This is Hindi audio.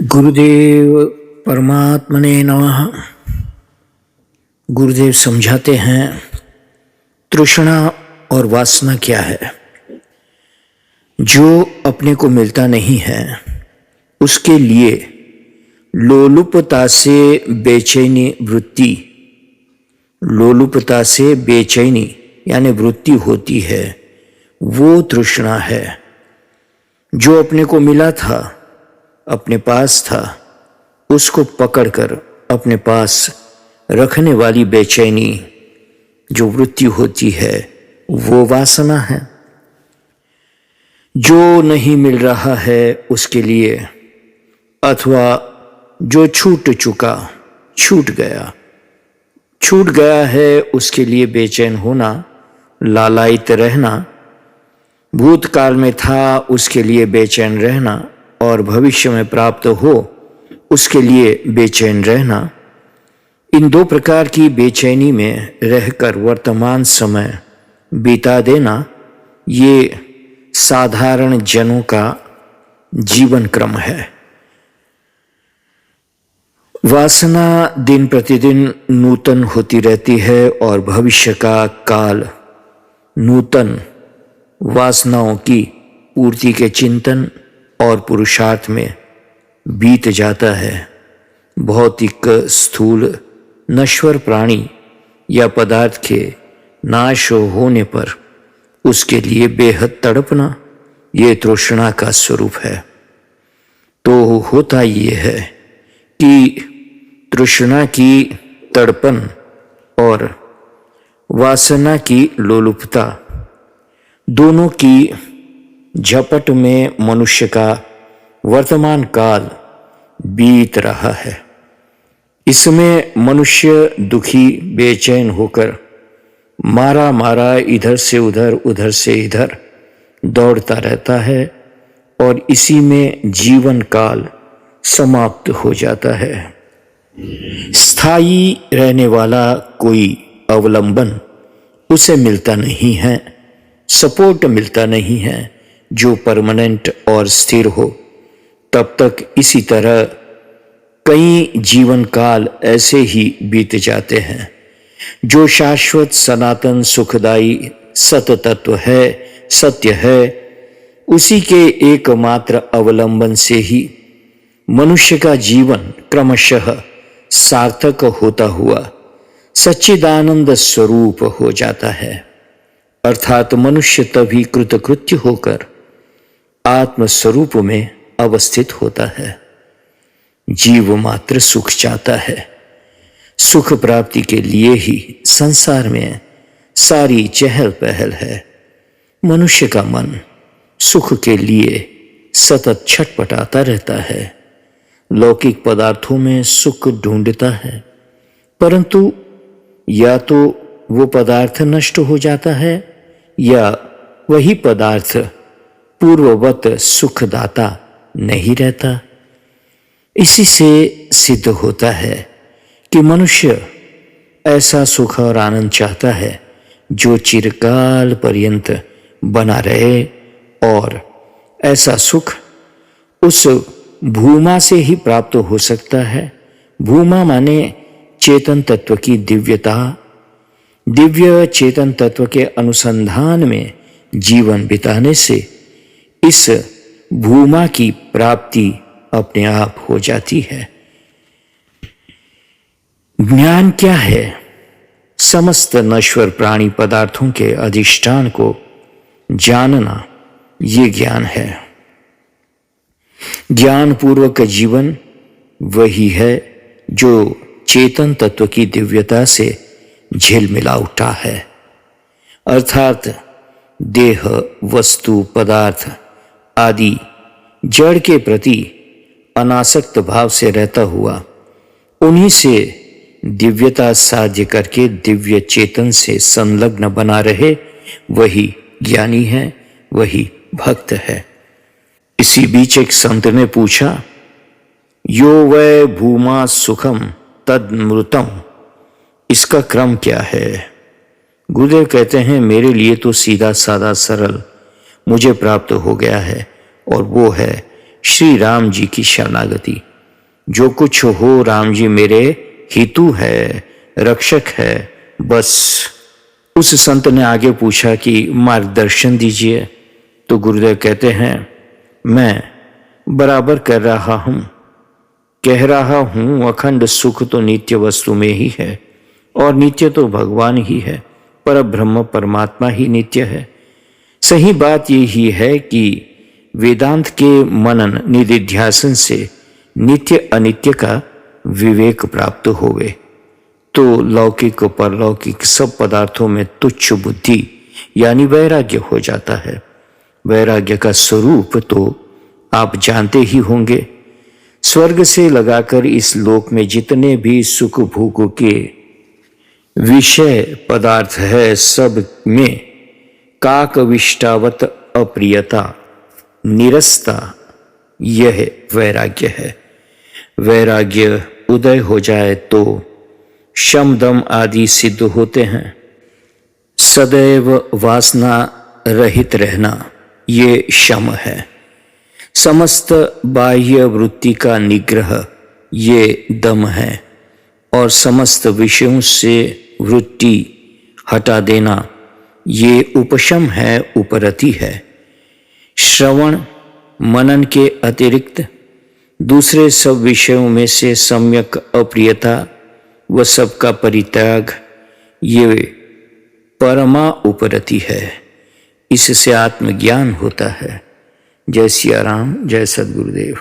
गुरुदेव परमात्मने नमः। गुरुदेव समझाते हैं तृष्णा और वासना क्या है। जो अपने को मिलता नहीं है उसके लिए लोलुपता से बेचैनी वृत्ति, लोलुपता से बेचैनी यानी वृत्ति होती है, वो तृष्णा है। जो अपने को मिला था, अपने पास था, उसको पकड़कर अपने पास रखने वाली बेचैनी जो वृत्ति होती है वो वासना है। जो नहीं मिल रहा है उसके लिए, अथवा जो छूट चुका, छूट गया है उसके लिए बेचैन होना, लालायित रहना, भूतकाल में था उसके लिए बेचैन रहना और भविष्य में प्राप्त हो उसके लिए बेचैन रहना। इन दो प्रकार की बेचैनी में रहकर वर्तमान समय बिता देना, ये साधारण जनों का जीवन क्रम है। वासना दिन प्रतिदिन नूतन होती रहती है और भविष्य का काल नूतन वासनाओं की पूर्ति के चिंतन और पुरुषार्थ में बीत जाता है। भौतिक स्थूल नश्वर प्राणी या पदार्थ के नाश होने पर उसके लिए बेहद तड़पना, ये तृष्णा का स्वरूप है। तो होता ये है कि तृष्णा की तड़पन और वासना की लोलुपता दोनों की झपट में मनुष्य का वर्तमान काल बीत रहा है। इसमें मनुष्य दुखी बेचैन होकर मारा इधर से उधर, उधर से इधर दौड़ता रहता है और इसी में जीवन काल समाप्त हो जाता है। स्थायी रहने वाला कोई अवलंबन उसे मिलता नहीं है, सपोर्ट मिलता नहीं है जो परमानेंट और स्थिर हो। तब तक इसी तरह कई जीवन काल ऐसे ही बीत जाते हैं। जो शाश्वत सनातन सुखदायी सत तत्व है, सत्य है, उसी के एकमात्र अवलंबन से ही मनुष्य का जीवन क्रमशः सार्थक होता हुआ सच्चिदानंद स्वरूप हो जाता है। अर्थात मनुष्य तभी कृतकृत्य होकर आत्मस्वरूप में अवस्थित होता है। जीव मात्र सुख चाहता है। सुख प्राप्ति के लिए ही संसार में सारी चहल पहल है। मनुष्य का मन सुख के लिए सतत छटपटाता रहता है, लौकिक पदार्थों में सुख ढूंढता है, परंतु या तो वो पदार्थ नष्ट हो जाता है या वही पदार्थ पूर्ववत सुखदाता नहीं रहता। इसी से सिद्ध होता है कि मनुष्य ऐसा सुख और आनंद चाहता है जो चिरकाल पर्यंत बना रहे, और ऐसा सुख उस भूमा से ही प्राप्त हो सकता है। भूमा माने चेतन तत्व की दिव्यता। दिव्य चेतन तत्व के अनुसंधान में जीवन बिताने से इस भूमा की प्राप्ति अपने आप हो जाती है। ज्ञान क्या है? समस्त नश्वर प्राणी पदार्थों के अधिष्ठान को जानना, ये ज्ञान है। ज्ञान पूर्वक जीवन वही है जो चेतन तत्व की दिव्यता से झिलमिला उठा है। अर्थात देह, वस्तु, पदार्थ आदि जड़ के प्रति अनासक्त भाव से रहता हुआ उन्हीं से दिव्यता साध्य करके दिव्य चेतन से संलग्न बना रहे, वही ज्ञानी है, वही भक्त है। इसी बीच एक संत ने पूछा, यो वै भूमा सुखम तदमृतम, इसका क्रम क्या है? गुरुदेव कहते हैं, मेरे लिए तो सीधा साधा सरल मुझे प्राप्त हो गया है, और वो है श्री राम जी की शरणागति। जो कुछ हो राम जी मेरे हितु है, रक्षक है, बस। उस संत ने आगे पूछा कि मार्गदर्शन दीजिए। तो गुरुदेव कहते हैं, मैं बराबर कर रहा हूं, कह रहा हूं अखंड सुख तो नित्य वस्तु में ही है, और नित्य तो भगवान ही है, पर ब्रह्म परमात्मा ही नित्य है। सही बात यही है कि वेदांत के मनन निधिध्यासन से नित्य अनित्य का विवेक प्राप्त होवे, तो लौकिक और परलौकिक सब पदार्थों में तुच्छ बुद्धि यानी वैराग्य हो जाता है। वैराग्य का स्वरूप तो आप जानते ही होंगे। स्वर्ग से लगाकर इस लोक में जितने भी सुख भोग के विषय पदार्थ है, सब में काकविष्टावत अप्रियता, निरस्ता, यह वैराग्य है। वैराग्य उदय हो जाए तो शम दम आदि सिद्ध होते हैं। सदैव वासना रहित रहना ये शम है। समस्त बाह्य वृत्ति का निग्रह ये दम है, और समस्त विषयों से वृत्ति हटा देना ये उपशम है, उपरति है। श्रवण मनन के अतिरिक्त दूसरे सब विषयों में से सम्यक अप्रियता व सबका परित्याग ये परमा उपरति है। इससे आत्मज्ञान होता है। जय सिया राम, जय सद्गुरुदेव।